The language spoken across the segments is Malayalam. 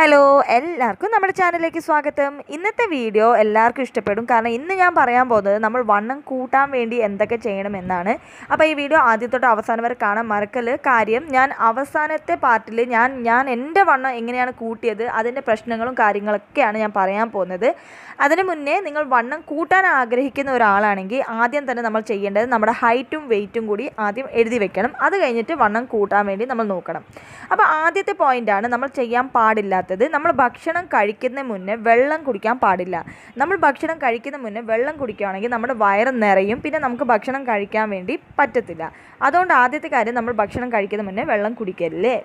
ഹലോ എല്ലാവർക്കും നമ്മുടെ ചാനലിലേക്ക് സ്വാഗതം. ഇന്നത്തെ വീഡിയോ എല്ലാവർക്കും ഇഷ്ടപ്പെടും. കാരണം ഇന്ന് ഞാൻ പറയാൻ പോകുന്നത് നമ്മൾ വണ്ണം കൂട്ടാൻ വേണ്ടി എന്തൊക്കെ ചെയ്യണമെന്നാണ്. അപ്പോൾ ഈ വീഡിയോ ആദ്യം തൊട്ട് അവസാനം വരെ കാണാൻ മറക്കല്. കാര്യം ഞാൻ അവസാനത്തെ പാർട്ടിൽ ഞാൻ എൻ്റെ വണ്ണം എങ്ങനെയാണ് കൂട്ടിയത്, അതിൻ്റെ പ്രശ്നങ്ങളും കാര്യങ്ങളൊക്കെയാണ് ഞാൻ പറയാൻ പോകുന്നത്. അതിന് മുന്നേ നിങ്ങൾ വണ്ണം കൂട്ടാൻ ആഗ്രഹിക്കുന്ന ഒരാളാണെങ്കിൽ ആദ്യം തന്നെ നമ്മൾ ചെയ്യേണ്ടത് നമ്മുടെ ഹൈറ്റും വെയ്റ്റും കൂടി ആദ്യം എഴുതി വെക്കണം. അത് കഴിഞ്ഞിട്ട് വണ്ണം കൂട്ടാൻ വേണ്ടി നമ്മൾ നോക്കണം. അപ്പോൾ ആദ്യത്തെ പോയിൻ്റാണ് നമ്മൾ ചെയ്യാൻ പാടില്ലാത്തത്. നമ്മൾ ഭക്ഷണം കഴിക്കുന്ന മുന്നേ വെള്ളം കുടിക്കാൻ പാടില്ല. നമ്മൾ ഭക്ഷണം കഴിക്കുന്ന മുന്നേ വെള്ളം കുടിക്കുകയാണെങ്കിൽ നമ്മുടെ വയറ് നിറയും, പിന്നെ നമുക്ക് ഭക്ഷണം കഴിക്കാൻ വേണ്ടി പറ്റത്തില്ല. അതുകൊണ്ട് ആദ്യത്തെ കാര്യം നമ്മൾ ഭക്ഷണം കഴിക്കുന്ന മുന്നേ വെള്ളം കുടിക്കല്ലേ.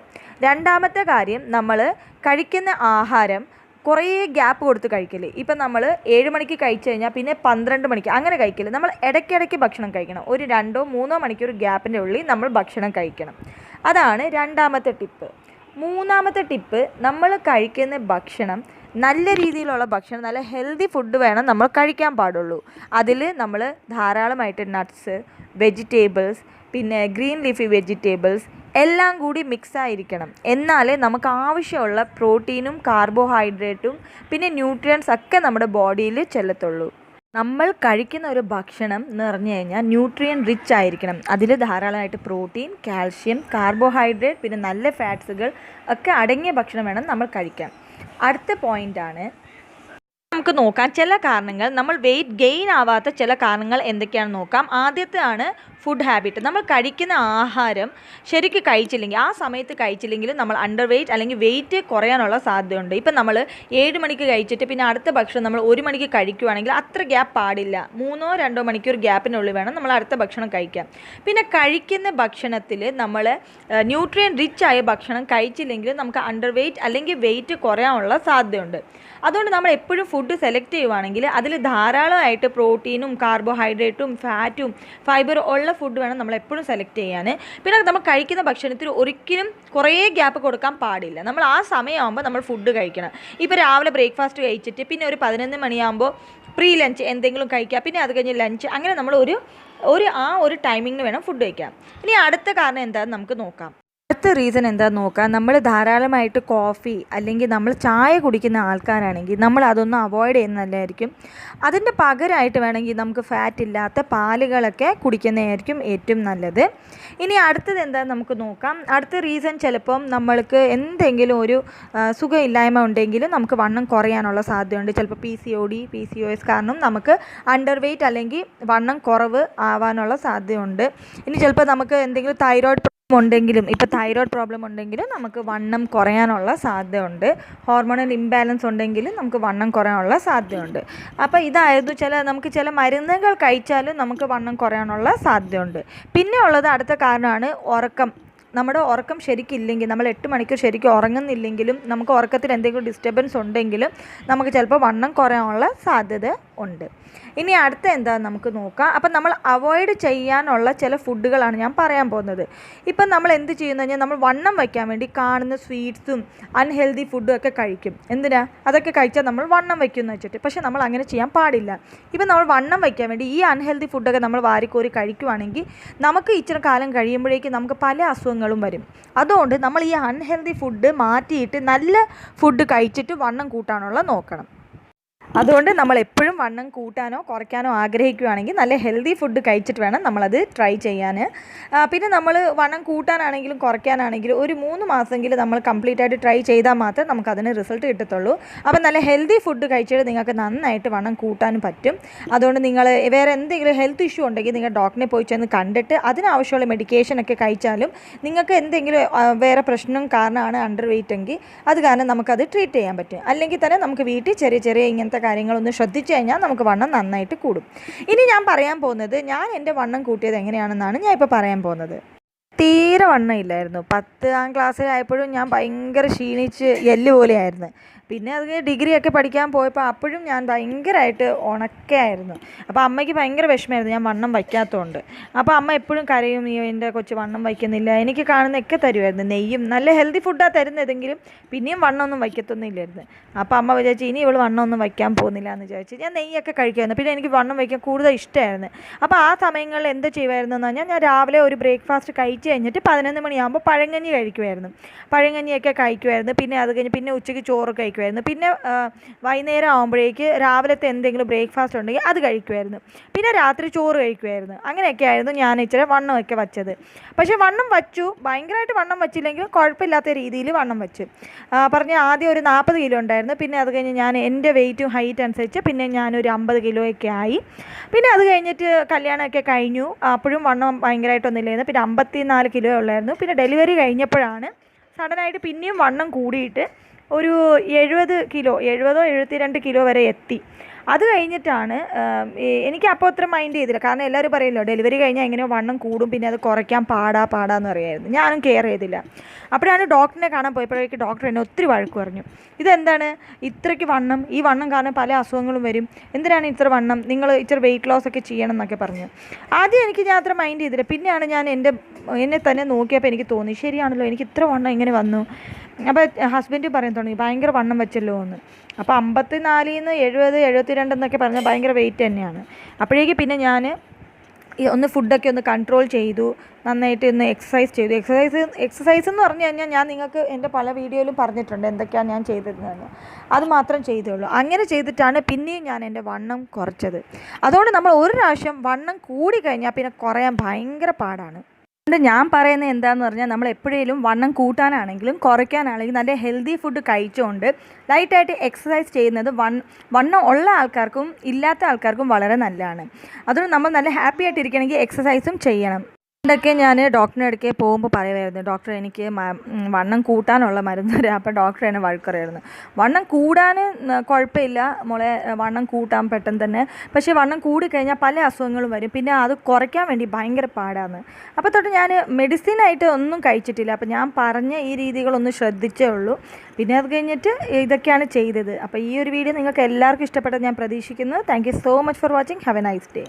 രണ്ടാമത്തെ കാര്യം നമ്മൾ കഴിക്കുന്ന ആഹാരം കുറേ ഗ്യാപ്പ് കൊടുത്ത് കഴിക്കല്. ഇപ്പം നമ്മൾ 7 മണിക്ക് കഴിച്ചു കഴിഞ്ഞാൽ പിന്നെ 12 മണിക്ക് അങ്ങനെ കഴിക്കല്. നമ്മൾ ഇടയ്ക്കിടയ്ക്ക് ഭക്ഷണം കഴിക്കണം. ഒരു 2-3 മണിക്കൂർ ഗ്യാപ്പിൻ്റെ ഉള്ളിൽ നമ്മൾ ഭക്ഷണം കഴിക്കണം. അതാണ് രണ്ടാമത്തെ ടിപ്പ്. മൂന്നാമത്തെ ടിപ്പ്, നമ്മൾ കഴിക്കുന്ന ഭക്ഷണം നല്ല രീതിയിലുള്ള ഭക്ഷണം, നല്ല ഹെൽത്തി ഫുഡ് വേണം നമ്മൾ കഴിക്കാൻ പാടുള്ളൂ. അതിൽ നമ്മൾ ധാരാളമായിട്ട് നട്ട്സ്, വെജിറ്റബിൾസ്, പിന്നെ ഗ്രീൻ ലീഫി വെജിറ്റബിൾസ് എല്ലാം കൂടി മിക്സ് ആയിരിക്കണം. എന്നാലേ നമുക്ക് ആവശ്യമുള്ള പ്രോട്ടീനും കാർബോഹൈഡ്രേറ്റും പിന്നെ ന്യൂട്രിയൻസ് ഒക്കെ നമ്മുടെ ബോഡിയിൽ ചെല്ലത്തുള്ളൂ. നമ്മൾ കഴിക്കുന്ന ഒരു ഭക്ഷണം എന്ന് പറഞ്ഞു കഴിഞ്ഞാൽ ന്യൂട്രിയൻ റിച്ച് ആയിരിക്കണം. അതിൽ ധാരാളമായിട്ട് പ്രോട്ടീൻ, കാൽഷ്യം, കാർബോഹൈഡ്രേറ്റ് പിന്നെ നല്ല ഫാറ്റ്സുകൾ ഒക്കെ അടങ്ങിയ ഭക്ഷണം വേണം നമ്മൾ കഴിക്കാൻ. അടുത്ത പോയിൻ്റാണ് നമുക്ക് നോക്കാം ചില കാരണങ്ങൾ, നമ്മൾ വെയിറ്റ് ഗെയിൻ ആവാത്ത ചില കാരണങ്ങൾ എന്തൊക്കെയാണെന്ന് നോക്കാം. ആദ്യത്തെയാണ് ഫുഡ് ഹാബിറ്റ്. നമ്മൾ കഴിക്കുന്ന ആഹാരം ശരിക്കും കഴിച്ചില്ലെങ്കിൽ, ആ സമയത്ത് കഴിച്ചില്ലെങ്കിൽ നമ്മൾ അണ്ടർ വെയിറ്റ് അല്ലെങ്കിൽ വെയിറ്റ് കുറയാനുള്ള സാധ്യതയുണ്ട്. ഇപ്പം നമ്മൾ 7 മണിക്ക് കഴിച്ചിട്ട് പിന്നെ അടുത്ത ഭക്ഷണം നമ്മൾ 1 മണിക്ക് കഴിക്കുകയാണെങ്കിൽ അത്ര ഗ്യാപ്പ് പാടില്ല. 3-2 മണിക്കൂർ ഗ്യാപ്പിനുള്ളിൽ വേണം നമ്മൾ അടുത്ത ഭക്ഷണം കഴിക്കാൻ. പിന്നെ കഴിക്കുന്ന ഭക്ഷണത്തിൽ നമ്മൾ ന്യൂട്രിയൻ റിച്ച് ആയ ഭക്ഷണം കഴിച്ചില്ലെങ്കിൽ നമുക്ക് അണ്ടർ വെയിറ്റ് അല്ലെങ്കിൽ വെയിറ്റ് കുറയാനുള്ള സാധ്യതയുണ്ട്. അതുകൊണ്ട് നമ്മൾ എപ്പോഴും ഫുഡ് സെലക്ട് ചെയ്യുവാണെങ്കിൽ അതിൽ ധാരാളമായിട്ട് പ്രോട്ടീനും കാർബോഹൈഡ്രേറ്റും ഫാറ്റും ഫൈബറും ഉള്ള ഫുഡ് വേണം നമ്മൾ എപ്പോഴും സെലക്ട് ചെയ്യാൻ. പിന്നെ നമ്മൾ കഴിക്കുന്ന ഭക്ഷണത്തിൽ ഒരിക്കലും കുറേ ഗ്യാപ്പ് കൊടുക്കാൻ പാടില്ല. നമ്മൾ ആ സമയമാകുമ്പോൾ നമ്മൾ ഫുഡ് കഴിക്കണം. ഇപ്പോൾ രാവിലെ ബ്രേക്ക്ഫാസ്റ്റ് കഴിച്ചിട്ട് പിന്നെ ഒരു 11 മണിയാകുമ്പോൾ പ്രീ ലഞ്ച് എന്തെങ്കിലും കഴിക്കുക, പിന്നെ അത് കഴിഞ്ഞ് ലഞ്ച്, അങ്ങനെ നമ്മൾ ഒരു ടൈമിങ്ങിന് വേണം ഫുഡ് കഴിക്കാം. ഇനി അടുത്ത കാരണം എന്താണെന്ന് നമുക്ക് നോക്കാം. അടുത്ത റീസൺ എന്താണെന്ന് നോക്കാം. നമ്മൾ ധാരാളമായിട്ട് കോഫി അല്ലെങ്കിൽ നമ്മൾ ചായ കുടിക്കുന്ന ആൾക്കാരാണെങ്കിൽ നമ്മൾ അതൊന്നും അവോയ്ഡ് ചെയ്യുന്നത് നല്ലതായിരിക്കും. അതിൻ്റെ പകരമായിട്ട് വേണമെങ്കിൽ നമുക്ക് ഫാറ്റ് ഇല്ലാത്ത പാലുകളൊക്കെ കുടിക്കുന്നതായിരിക്കും ഏറ്റവും നല്ലത്. ഇനി അടുത്തത് എന്താണെന്ന് നമുക്ക് നോക്കാം. അടുത്ത റീസൺ ചിലപ്പം നമ്മൾക്ക് എന്തെങ്കിലും ഒരു സുഖമില്ലായ്മ ഉണ്ടെങ്കിലും നമുക്ക് വണ്ണം കുറയാനുള്ള സാധ്യതയുണ്ട്. ചിലപ്പോൾ PCOD, PCOS കാരണം നമുക്ക് അണ്ടർ വെയിറ്റ് അല്ലെങ്കിൽ വണ്ണം കുറവ് ആവാനുള്ള സാധ്യതയുണ്ട്. ഇനി ചിലപ്പോൾ നമുക്ക് എന്തെങ്കിലും തൈറോയ്ഡ് ഉണ്ടെങ്കിലും, ഇപ്പോൾ തൈറോയ്ഡ് പ്രോബ്ലം ഉണ്ടെങ്കിലും നമുക്ക് വണ്ണം കുറയാനുള്ള സാധ്യതയുണ്ട്. ഹോർമോണൽ ഇംബാലൻസ് ഉണ്ടെങ്കിലും നമുക്ക് വണ്ണം കുറയാനുള്ള സാധ്യതയുണ്ട്. അപ്പോൾ ഇതായിരുന്നു നമുക്ക് ചില മരുന്നുകൾ കഴിച്ചാലും നമുക്ക് വണ്ണം കുറയാനുള്ള സാധ്യതയുണ്ട്. പിന്നെ ഉള്ളത് അടുത്ത കാരണമാണ് ഉറക്കം. നമ്മുടെ ഉറക്കം ശരിക്കില്ലെങ്കിൽ, നമ്മൾ 8 മണിക്കൂർ ശരിക്കും ഉറങ്ങുന്നില്ലെങ്കിലും നമുക്ക് ഉറക്കത്തിൽ എന്തെങ്കിലും ഡിസ്റ്റർബൻസ് ഉണ്ടെങ്കിലും നമുക്ക് ചിലപ്പോൾ വണ്ണം കുറയാനുള്ള സാധ്യത ഉണ്ട്. ഇനി അടുത്ത എന്താണെന്ന് നമുക്ക് നോക്കാം. അപ്പം നമ്മൾ അവോയ്ഡ് ചെയ്യാനുള്ള ചില ഫുഡുകളാണ് ഞാൻ പറയാൻ പോകുന്നത്. ഇപ്പം നമ്മൾ എന്ത് ചെയ്യുന്നു കഴിഞ്ഞാൽ നമ്മൾ വണ്ണം വയ്ക്കാൻ വേണ്ടി കാണുന്ന സ്വീറ്റ്സും അൺഹെൽത്തി ഫുഡും ഒക്കെ കഴിക്കും. എന്തിനാ അതൊക്കെ കഴിച്ചാൽ നമ്മൾ വണ്ണം വയ്ക്കുമെന്ന് വെച്ചിട്ട്. പക്ഷേ നമ്മൾ അങ്ങനെ ചെയ്യാൻ പാടില്ല. ഇപ്പം നമ്മൾ വണ്ണം വയ്ക്കാൻ വേണ്ടി ഈ അൺഹെൽത്തി ഫുഡൊക്കെ നമ്മൾ വാരിക്കോരി കഴിക്കുവാണെങ്കിൽ നമുക്ക് ഇച്ചിരി കാലം കഴിയുമ്പോഴേക്കും നമുക്ക് പല അസുഖങ്ങളും വരും. അതുകൊണ്ട് നമ്മൾ ഈ അൺഹെൽത്തി ഫുഡ് മാറ്റിയിട്ട് നല്ല ഫുഡ് കഴിച്ചിട്ട് വണ്ണം കൂട്ടാനുള്ള നോക്കണം. അതുകൊണ്ട് നമ്മൾ എപ്പോഴും വണ്ണം കൂട്ടാനോ കുറയ്ക്കാനോ ആഗ്രഹിക്കുകയാണെങ്കിൽ നല്ല ഹെൽത്തി ഫുഡ് കഴിച്ചിട്ട് വേണം നമ്മളത് ട്രൈ ചെയ്യാൻ. പിന്നെ നമ്മൾ വണ്ണം കൂട്ടാനാണെങ്കിലും കുറയ്ക്കാനാണെങ്കിലും ഒരു 3 മാസമെങ്കിലും നമ്മൾ കംപ്ലീറ്റ് ആയിട്ട് ട്രൈ ചെയ്താൽ മാത്രമേ നമുക്കതിന് റിസൾട്ട് കിട്ടത്തുള്ളൂ. അപ്പം നല്ല ഹെൽത്തി ഫുഡ് കഴിച്ചിട്ട് നിങ്ങൾക്ക് നന്നായിട്ട് വണ്ണം കൂട്ടാനും പറ്റും. അതുകൊണ്ട് നിങ്ങൾ വേറെ എന്തെങ്കിലും ഹെൽത്ത് ഇഷ്യൂ ഉണ്ടെങ്കിൽ നിങ്ങൾ ഡോക്ടറിനെ പോയി ചെന്ന് കണ്ടിട്ട് അതിനാവശ്യമുള്ള മെഡിക്കേഷനൊക്കെ കഴിച്ചാലും നിങ്ങൾക്ക് എന്തെങ്കിലും വേറെ പ്രശ്നം കാരണമാണ് അണ്ടർ വെയിറ്റ് എങ്കിൽ അത് കാരണം നമുക്കത് ട്രീറ്റ് ചെയ്യാൻ പറ്റും. അല്ലെങ്കിൽ തന്നെ നമുക്ക് വീട്ടിൽ ചെറിയ ഇങ്ങനത്തെ കാര്യങ്ങളൊന്ന് ശ്രദ്ധിച്ചു കഴിഞ്ഞാൽ നമുക്ക് വണ്ണം നന്നായിട്ട് കൂടും. ഇനി ഞാൻ പറയാൻ പോകുന്നത് ഞാൻ എൻ്റെ വണ്ണം കൂട്ടിയത് എങ്ങനെയാണെന്നാണ് ഞാൻ ഇപ്പോൾ പറയാൻ പോകുന്നത്. തീരെ വണ്ണം ഇല്ലായിരുന്നു. 10ാം ക്ലാസ്സിലായപ്പോഴും ഞാൻ ഭയങ്കര ക്ഷീണിച്ച് എല്ല് പോലെയായിരുന്നു. പിന്നെ അത് ഡിഗ്രിയൊക്കെ പഠിക്കാൻ പോയപ്പോൾ അപ്പോഴും ഞാൻ ഭയങ്കരമായിട്ട് ഉണക്കയായിരുന്നു. അപ്പോൾ അമ്മയ്ക്ക് ഭയങ്കര വിഷമമായിരുന്നു ഞാൻ വണ്ണം വയ്ക്കാത്തതുകൊണ്ട്. അപ്പോൾ അമ്മ എപ്പോഴും കരയും, ഈ എൻ്റെ കൊച്ച് വണ്ണം വയ്ക്കുന്നില്ല. എനിക്ക് കാണുന്നതൊക്കെ തരുമായിരുന്നു, നെയ്യും നല്ല ഹെൽത്തി ഫുഡാണ് തരുന്നതെങ്കിലും പിന്നെയും വണ്ണമൊന്നും വയ്ക്കത്തൊന്നുമില്ലായിരുന്നു. അപ്പോൾ അമ്മ വിചാരിച്ചു ഇനി ഇവൾ വണ്ണമൊന്നും വയ്ക്കാൻ പോകുന്നില്ല എന്ന് വിചാരിച്ച് ഞാൻ നെയ്യൊക്കെ കഴിക്കുമായിരുന്നു. പിന്നെ എനിക്ക് വണ്ണം വയ്ക്കാൻ കൂടുതൽ ഇഷ്ടമായിരുന്നു. അപ്പോൾ ആ സമയങ്ങളിൽ എന്ത് ചെയ്യുമായിരുന്നു എന്ന് പറഞ്ഞാൽ ഞാൻ രാവിലെ ഒരു ബ്രേക്ക്ഫാസ്റ്റ് കഴിച്ച് കഴിഞ്ഞിട്ട് 11 മണിയാകുമ്പോൾ പഴങ്കഞ്ഞി കഴിക്കുമായിരുന്നു. പഴങ്കഞ്ഞിയൊക്കെ കഴിക്കുമായിരുന്നു. പിന്നെ അത് കഴിഞ്ഞ് പിന്നെ ഉച്ചയ്ക്ക് ചോറ് കഴിക്കുമായിരുന്നു. പിന്നെ വൈകുന്നേരം ആകുമ്പോഴേക്ക് രാവിലത്തെ എന്തെങ്കിലും ബ്രേക്ക്ഫാസ്റ്റ് ഉണ്ടെങ്കിൽ അത് കഴിക്കുമായിരുന്നു. പിന്നെ രാത്രി ചോറ് കഴിക്കുമായിരുന്നു. അങ്ങനെയൊക്കെ ആയിരുന്നു ഞാൻ ഇച്ചിരി വണ്ണമൊക്കെ വച്ചത്. പക്ഷേ വണ്ണം വച്ചു, ഭയങ്കരമായിട്ട് വണ്ണം വച്ചില്ലെങ്കിലും കുഴപ്പമില്ലാത്ത രീതിയിൽ വണ്ണം വെച്ചു. പറഞ്ഞ ആദ്യം ഒരു 40 കിലോ ഉണ്ടായിരുന്നു. പിന്നെ അത് കഴിഞ്ഞ് ഞാൻ എൻ്റെ വെയ്റ്റും ഹൈറ്റ് അനുസരിച്ച് പിന്നെ ഞാനൊരു 50 കിലോയൊക്കെ ആയി. പിന്നെ അത് കഴിഞ്ഞിട്ട് കല്യാണമൊക്കെ കഴിഞ്ഞു. അപ്പോഴും വണ്ണം ഭയങ്കരമായിട്ടൊന്നും ഇല്ലായിരുന്നു. പിന്നെ 54 കിലോ ഉള്ളായിരുന്നു. പിന്നെ ഡെലിവറി കഴിഞ്ഞപ്പോഴാണ് സഡനായിട്ട് പിന്നെയും വണ്ണം കൂടിയിട്ട് ഒരു 70 കിലോ, 72 കിലോ വരെ എത്തി. അത് കഴിഞ്ഞിട്ടാണ് എനിക്ക് അപ്പോൾ അത്ര മൈൻഡ് ചെയ്തില്ല. കാരണം എല്ലാവരും പറയുമല്ലോ ഡെലിവറി കഴിഞ്ഞാൽ എങ്ങനെയോ വണ്ണം കൂടും, പിന്നെ അത് കുറയ്ക്കാൻ പാടാന്ന് പറയായിരുന്നു. ഞാനും കെയർ ചെയ്തില്ല. അപ്പോഴാണ് ഡോക്ടറിനെ കാണാൻ പോയപ്പോഴേക്ക് ഡോക്ടർ എന്നെ ഒത്തിരി വഴക്ക് പറഞ്ഞു. ഇതെന്താണ് ഇത്രയ്ക്ക് വണ്ണം, ഈ വണ്ണം കാരണം പല അസുഖങ്ങളും വരും, എന്തിനാണ് ഇത്ര വണ്ണം, നിങ്ങൾ ഇച്ചിരി വെയിറ്റ് ലോസ് ഒക്കെ ചെയ്യണം എന്നൊക്കെ പറഞ്ഞു. ആദ്യം ഞാൻ അത്ര മൈൻഡ് ചെയ്തില്ല. പിന്നെയാണ് ഞാൻ എന്നെ തന്നെ നോക്കിയപ്പോൾ എനിക്ക് തോന്നി ശരിയാണല്ലോ, എനിക്ക് ഇത്ര വണ്ണം എങ്ങനെ വന്നു. അപ്പോൾ ഹസ്ബൻഡ് പറയാൻ തുടങ്ങി ഭയങ്കര വണ്ണം വെച്ചല്ലോ എന്ന്. അപ്പോൾ 54 നിന്ന് 70, 72 എന്നൊക്കെ പറഞ്ഞാൽ ഭയങ്കര വെയിറ്റ് തന്നെയാണ്. അപ്പോഴേക്ക് പിന്നെ ഞാൻ ഒന്ന് ഫുഡൊക്കെ ഒന്ന് കൺട്രോൾ ചെയ്തു, നന്നായിട്ട് ഒന്ന് എക്സസൈസ് ചെയ്തു. എക്സസൈസ് എന്ന് പറഞ്ഞു കഴിഞ്ഞാൽ ഞാൻ നിങ്ങൾക്ക് എൻ്റെ പല വീഡിയോയിലും പറഞ്ഞിട്ടുണ്ട് എന്തൊക്കെയാണ് ഞാൻ ചെയ്തിരുന്നതെന്ന്. അത് മാത്രം ചെയ്തേ. അങ്ങനെ ചെയ്തിട്ടാണ് പിന്നെയും ഞാൻ എൻ്റെ വണ്ണം കുറച്ചത്. അതുകൊണ്ട് നമ്മൾ ഒരു പ്രാവശ്യം വണ്ണം കൂടി കഴിഞ്ഞാൽ പിന്നെ കുറയാൻ ഭയങ്കര പാടാണ്. അതുകൊണ്ട് ഞാൻ പറയുന്നത് എന്താണെന്ന് പറഞ്ഞാൽ നമ്മൾ എപ്പോഴേലും വണ്ണം കൂട്ടാനാണെങ്കിലും കുറയ്ക്കാനാണെങ്കിലും നല്ല ഹെൽത്തി ഫുഡ് കഴിച്ചുകൊണ്ട് ലൈറ്റായിട്ട് എക്സസൈസ് ചെയ്യുന്നത് വണ്ണം ഉള്ള ആൾക്കാർക്കും ഇല്ലാത്ത ആൾക്കാർക്കും വളരെ നല്ലതാണ്. അതുകൊണ്ട് നമ്മൾ നല്ല ഹാപ്പി ആയിട്ടിരിക്കണമെങ്കിൽ എക്സസൈസും ചെയ്യണം. പണ്ടൊക്കെ ഞാൻ ഡോക്ടറിൻ്റെ അടുക്കെ പോകുമ്പോൾ പറയുമായിരുന്നു ഡോക്ടർ എനിക്ക് വണ്ണം കൂട്ടാനുള്ള മരുന്ന് തരാം. അപ്പോൾ ഡോക്ടർ എന്നെ വഴക്കുറയായിരുന്നു. വണ്ണം കൂടാൻ കുഴപ്പമില്ല മോളെ, വണ്ണം കൂട്ടാൻ പെട്ടെന്ന് തന്നെ. പക്ഷേ വണ്ണം കൂടിക്കഴിഞ്ഞാൽ പല അസുഖങ്ങളും വരും, പിന്നെ അത് കുറയ്ക്കാൻ വേണ്ടി ഭയങ്കര പാടാണ്. അപ്പോൾ തൊട്ട് ഞാൻ മെഡിസിനായിട്ട് ഒന്നും കഴിച്ചിട്ടില്ല. അപ്പോൾ ഞാൻ പറഞ്ഞ ഈ രീതികളൊന്നും ശ്രദ്ധിച്ചേ ഉള്ളൂ. പിന്നെ അത് കഴിഞ്ഞിട്ട് ഇതൊക്കെയാണ് ചെയ്തത്. അപ്പോൾ ഈ ഒരു വീഡിയോ നിങ്ങൾക്ക് എല്ലാവർക്കും ഇഷ്ടപ്പെട്ടത് ഞാൻ പ്രതീക്ഷിക്കുന്നു. Thank you so much for watching. Have A nice day.